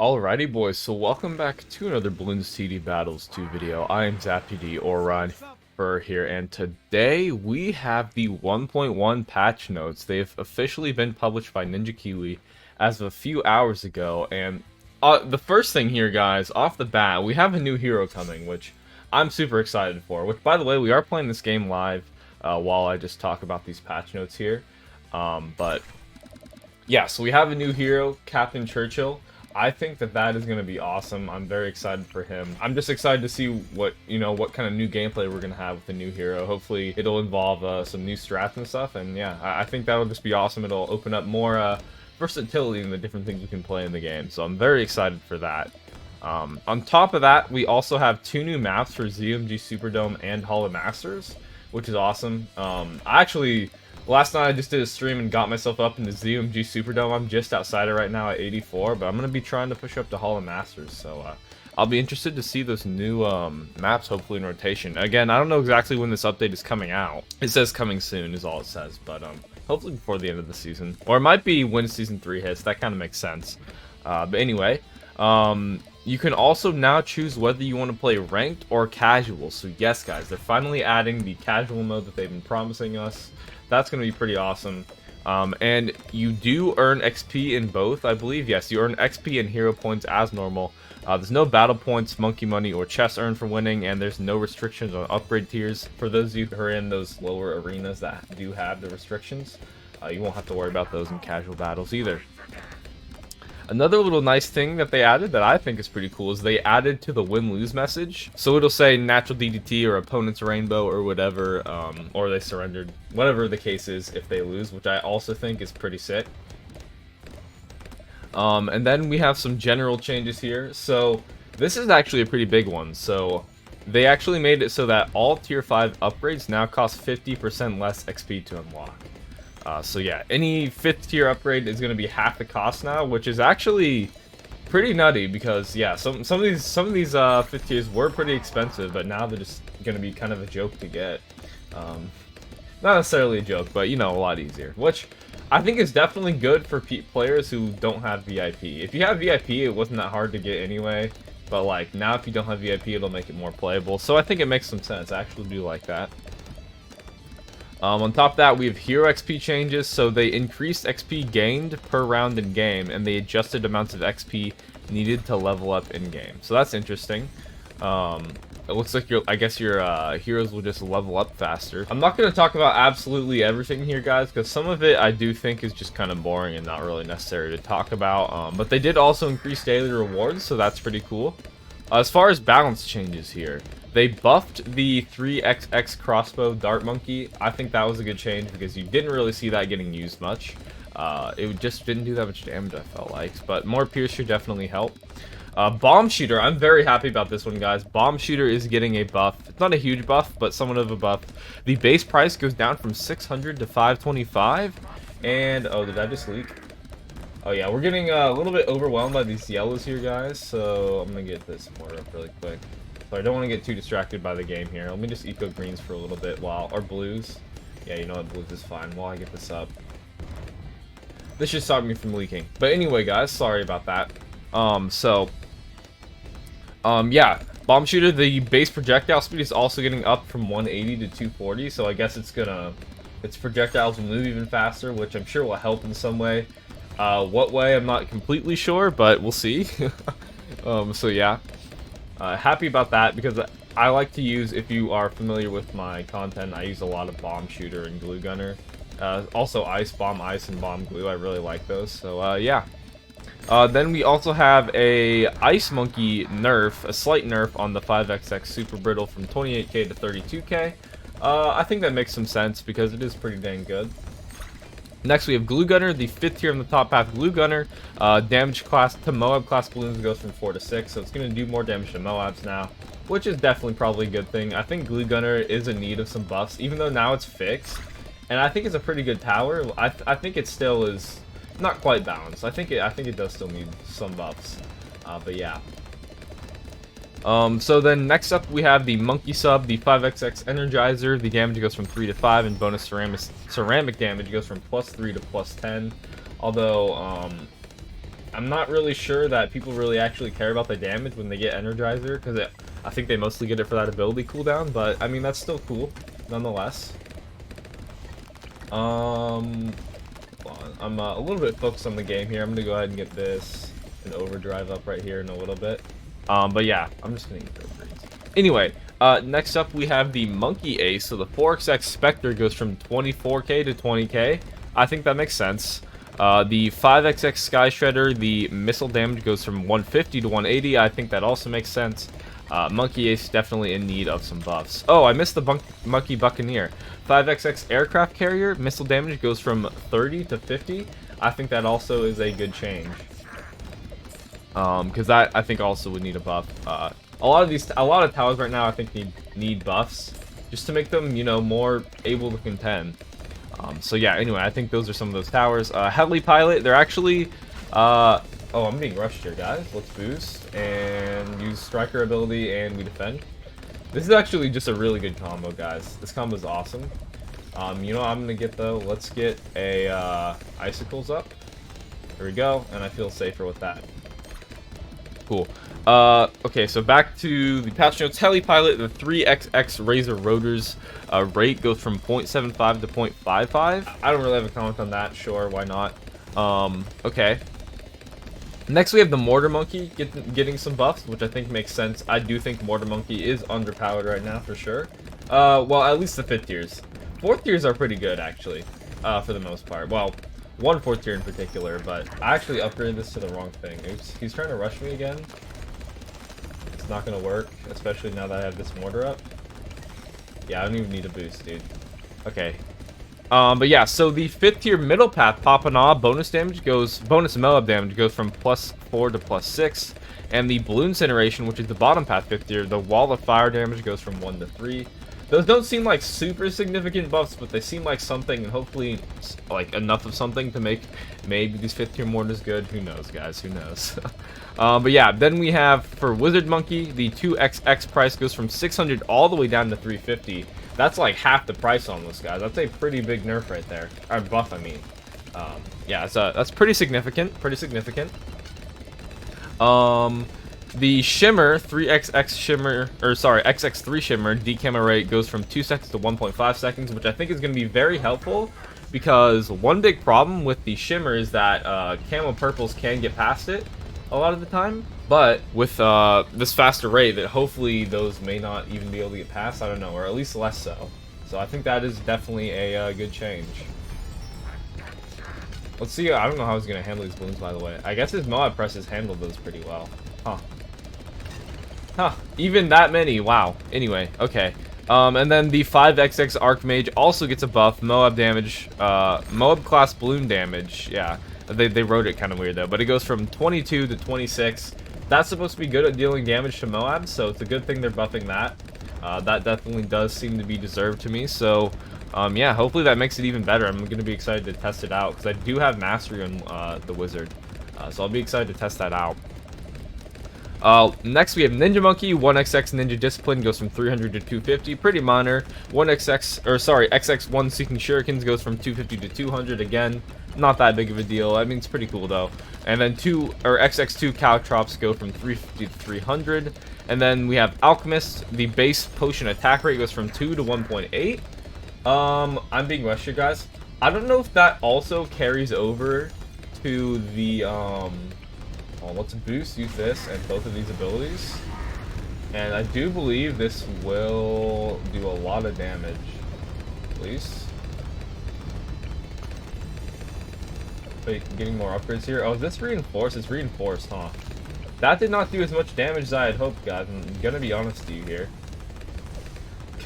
Alrighty boys, so welcome back to another Bloons TD Battles 2 video. I am ZapTD or Ryan Fur here, and today we have the 1.1 patch notes. They've officially been published by Ninja Kiwi as of a few hours ago, and the first thing here, guys, off the bat, we have a new hero coming, which I'm super excited for. Which, by the way, we are playing this game live while I just talk about these patch notes here. But yeah, so we have a new hero, Captain Churchill. I think that is going to be awesome. I'm very excited for him. I'm just excited to see what kind of new gameplay we're going to have with the new hero. Hopefully it'll involve some new strats and stuff, and yeah, I think that'll just be awesome. It'll open up more versatility in the different things we can play in the game, so I'm very excited for that. On top of that, we also have 2 new maps for ZMG Superdome and Holomasters, which is awesome. Last night I just did a stream and got myself up in the ZMG Superdome. I'm just outside it right now at 84, but I'm going to be trying to push up to Holomasters, so I'll be interested to see those new maps, hopefully in rotation. Again, I don't know exactly when this update is coming out. It says coming soon is all it says, but hopefully before the end of the season. Or it might be when Season 3 hits, that kind of makes sense. But anyway, you can also now choose whether you want to play ranked or casual. So yes, guys, they're finally adding the casual mode that they've been promising us. That's going to be pretty awesome. And you do earn XP in both, I believe. Yes, you earn XP and hero points as normal. There's no battle points, monkey money, or chests earned for winning, and there's no restrictions on upgrade tiers. For those of you who are in those lower arenas that do have the restrictions, you won't have to worry about those in casual battles either. Another little nice thing that they added that I think is pretty cool is they added to the win-lose message. So it'll say natural DDT or opponent's rainbow or whatever, or they surrendered, whatever the case is if they lose, which I also think is pretty sick. And then we have some general changes here. So this is actually a pretty big one. So they actually made it so that all tier 5 upgrades now cost 50% less XP to unlock. So yeah, any 5th tier upgrade is going to be half the cost now, which is actually pretty nutty because yeah, some of these 5th tiers were pretty expensive, but now they're just going to be kind of a joke to get. Not necessarily a joke, but a lot easier, which I think is definitely good for players who don't have VIP. If you have VIP, it wasn't that hard to get anyway, but like now if you don't have VIP, it'll make it more playable. So I think it makes some sense. I actually do like that. On top of that, we have hero XP changes, so they increased XP gained per round in game, and they adjusted amounts of XP needed to level up in game. So that's interesting. It looks like I guess your heroes will just level up faster. I'm not going to talk about absolutely everything here, guys, because some of it I do think is just kind of boring and not really necessary to talk about. But they did also increase daily rewards, so that's pretty cool. As far as balance changes here, they buffed the 3XX crossbow dart monkey. I think that was a good change because you didn't really see that getting used much. It just didn't do that much damage, I felt like, but more pierce should definitely help. Bomb shooter, I'm very happy about this one, guys. Bomb shooter is getting a buff. It's not a huge buff, but somewhat of a buff. The base price goes down from 600 to 525, and oh, did I just leak? Oh yeah, we're getting a little bit overwhelmed by these yellows here, guys, so I'm gonna get this mortar up really quick. So I don't want to get too distracted by the game here. Let me just eco greens for a little bit or blues. Yeah, you know what, blues is fine while I get this up. This should stop me from leaking. But anyway, guys, sorry about that. Yeah, bomb shooter, the base projectile speed is also getting up from 180 to 240, so I guess its projectiles will move even faster, which I'm sure will help in some way. What way, I'm not completely sure, but we'll see. So yeah. Happy about that because I like to use, if you are familiar with my content, I use a lot of bomb shooter and glue gunner. Also ice, and bomb glue, I really like those, so yeah. Then we also have a ice monkey nerf, a slight nerf on the 5XX super brittle from 28k to 32k. I think that makes some sense because it is pretty dang good. Next, we have Glue Gunner, the 5th tier on the top path. Glue Gunner, damage class to Moab class balloons goes from 4 to 6, so it's going to do more damage to Moabs now, which is definitely probably a good thing. I think Glue Gunner is in need of some buffs, even though now it's fixed, and I think it's a pretty good tower. I think it still is not quite balanced. I think it does still need some buffs, but yeah. So then next up we have the Monkey Sub, the 5XX Energizer. The damage goes from 3 to 5, and bonus ceramic damage goes from +3 to +10. Although, I'm not really sure that people really actually care about the damage when they get Energizer, because I think they mostly get it for that ability cooldown, but I mean, that's still cool, nonetheless. Hold on. I'm a little bit focused on the game here. I'm gonna go ahead and get this and overdrive up right here in a little bit. But yeah, I'm just gonna eat those greens. Anyway, next up we have the Monkey Ace. So the 4XX Spectre goes from 24k to 20k. I think that makes sense. The 5XX Sky Shredder, the missile damage goes from 150 to 180. I think that also makes sense. Monkey Ace definitely in need of some buffs. Oh, I missed the Monkey Buccaneer. 5XX Aircraft Carrier, missile damage goes from 30 to 50. I think that also is a good change. Because that, I think, also would need a buff. A lot of towers right now, I think, need buffs. Just to make them, you know, more able to contend. So yeah, anyway, I think those are some of those towers. Heli Pilot, they're actually... oh, I'm being rushed here, guys. Let's boost and use Striker ability, and we defend. This is actually just a really good combo, guys. This combo is awesome. You know what I'm gonna get, though? Let's get a Icicles up. There we go, and I feel safer with that. Cool. Okay, so back to the patch notes. Heli Pilot, the 3XX Razor Rotors rate goes from 0.75 to 0.55. I don't really have a comment on that. Sure, why not? Okay. Next, we have the Mortar Monkey getting some buffs, which I think makes sense. I do think Mortar Monkey is underpowered right now, for sure. Well, at least the 5th tiers. 4th tiers are pretty good, actually, for the most part. Well, one 4th tier in particular, but I actually upgraded this to the wrong thing. Oops, he's trying to rush me again. It's not going to work, especially now that I have this mortar up. Yeah, I don't even need a boost, dude. Okay. But yeah, so the 5th tier middle path, Papanaw, bonus Moab damage goes from +4 to +6. And the Bloon Incineration, which is the bottom path 5th tier, the Wall of Fire damage goes from 1 to 3. Those don't seem like super significant buffs, but they seem like something, and hopefully, like, enough of something to make maybe these 5th tier mortars good. Who knows, guys? Who knows? But yeah, then we have, for Wizard Monkey, the 2XX price goes from 600 all the way down to 350. That's like half the price almost, guys. That's a pretty big nerf right there. Or buff, I mean. Yeah, that's pretty significant. Pretty significant. The Shimmer, 3XX Shimmer, or sorry, XX3 Shimmer, decamo rate goes from 2 seconds to 1.5 seconds, which I think is going to be very helpful, because one big problem with the Shimmer is that camo purples can get past it a lot of the time, but with this faster rate, that hopefully those may not even be able to get past, I don't know, or at least less so. So I think that is definitely a good change. Let's see, I don't know how he's going to handle these balloons, by the way. I guess his Moab presses handled those pretty well. Huh. Huh, even that many, wow. Anyway, okay. And then the 5XX Archmage also gets a buff, Moab damage, Moab class balloon damage, yeah. They wrote it kind of weird though, but it goes from 22 to 26. That's supposed to be good at dealing damage to Moab, so it's a good thing they're buffing that. That definitely does seem to be deserved to me, so yeah, hopefully that makes it even better. I'm going to be excited to test it out, because I do have mastery on the Wizard, so I'll be excited to test that out. Next we have Ninja Monkey, 1XX Ninja Discipline goes from 300 to 250, pretty minor. 1XX, or sorry, XX1 Seeking Shurikens goes from 250 to 200, again, not that big of a deal. I mean, it's pretty cool though. And then XX2 Caltrops go from 350 to 300. And then we have Alchemist, the base potion attack rate goes from 2 to 1.8. I'm being rushed here, guys. I don't know if that also carries over to the, well, let's boost, use this, and both of these abilities. And I do believe this will do a lot of damage. Please. Wait, getting more upgrades here. Oh, is this reinforced? It's reinforced, huh? That did not do as much damage as I had hoped, guys. I'm gonna be honest to you here.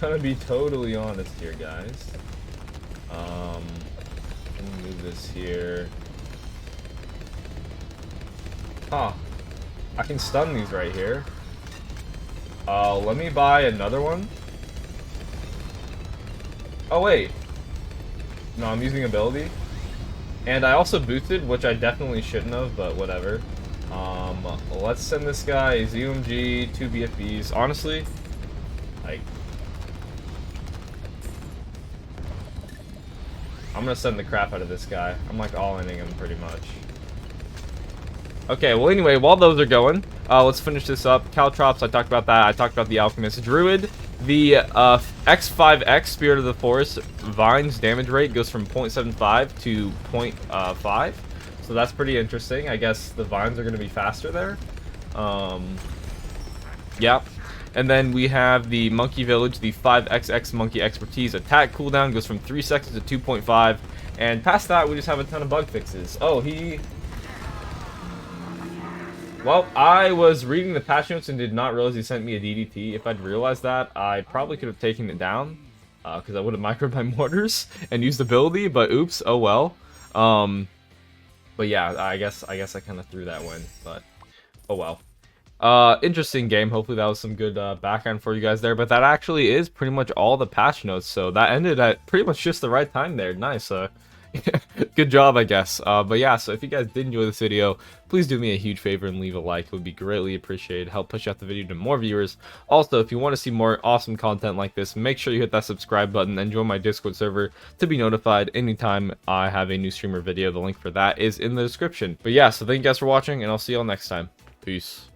Gonna be totally honest here, guys. Let me move this here. Huh. I can stun these right here. Let me buy another one. Oh, wait. No, I'm using ability. And I also boosted, which I definitely shouldn't have, but whatever. Let's send this guy a ZUMG, 2 BFBs. Honestly, like, I'm gonna send the crap out of this guy. I'm like all-inning him pretty much. Okay, well anyway, while those are going, let's finish this up. Caltrops, I talked about that. I talked about the Alchemist Druid. The X5X Spirit of the Forest Vine's damage rate goes from 0.75 to 0.5. So that's pretty interesting. I guess the vines are going to be faster there. Yeah. And then we have the Monkey Village, the 5XX Monkey Expertise attack cooldown goes from 3 seconds to 2.5. And past that, we just have a ton of bug fixes. Oh, Well, I was reading the patch notes and did not realize he sent me a DDT. If I'd realized that, I probably could have taken it down. Because I would have microed my mortars and used ability, but oops, oh well. But yeah, I guess I kind of threw that one, but oh well. Interesting game. Hopefully that was some good background for you guys there. But that actually is pretty much all the patch notes. So that ended at pretty much just the right time there. Nice. Good job, I guess. But yeah, so if you guys did enjoy this video, please do me a huge favor and leave a like. It would be greatly appreciated. Help push out the video to more viewers. Also, if you want to see more awesome content like this, make sure you hit that subscribe button and join my Discord server to be notified anytime I have a new streamer video. The link for that is in the description. But yeah, so thank you guys for watching, and I'll see y'all next time. Peace.